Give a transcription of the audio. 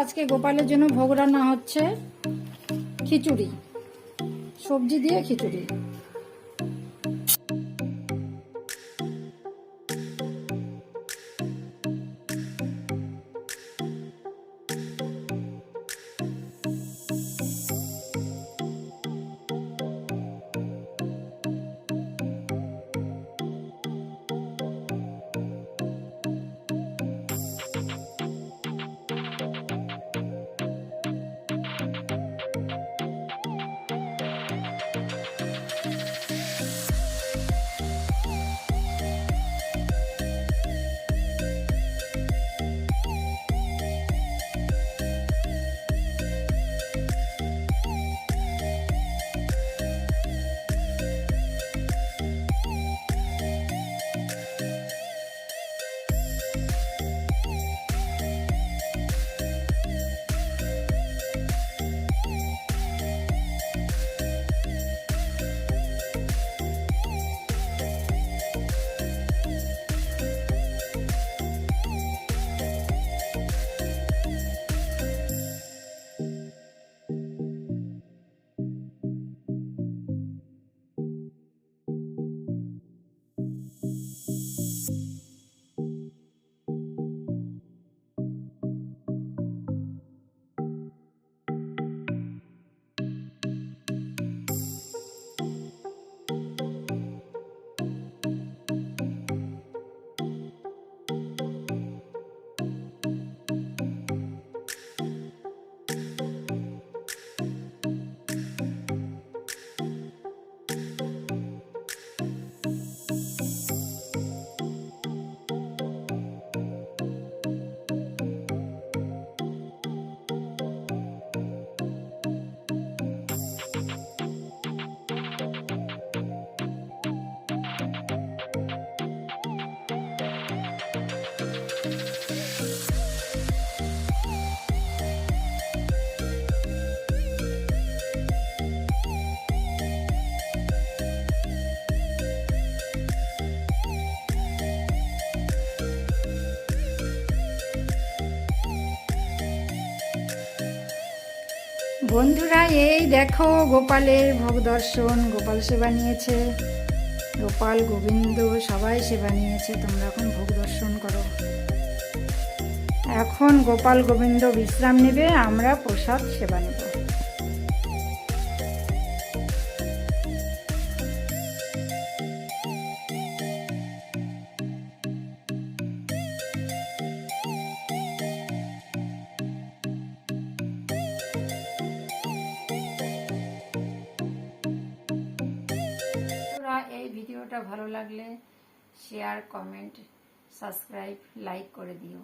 আজকে গোপালের জন্য ভোগ রান্না হচ্ছে খিচুড়ি, সবজি দিয়ে খিচুড়ি। বন্ধুরা, এই দেখো গোপালের ভোগ দর্শন। গোপাল সেবা নিয়েছে, গোপাল গোবিন্দ সবাই সেবা নিয়েছে। তোমরা এখন ভোগ দর্শন করো। এখন গোপাল গোবিন্দ বিশ্রাম নেবে, আমরা প্রসাদ সেবা নেব। এই ভিডিওটা ভালো লাগলে শেয়ার, কমেন্ট, সাবস্ক্রাইব, লাইক করে দিও।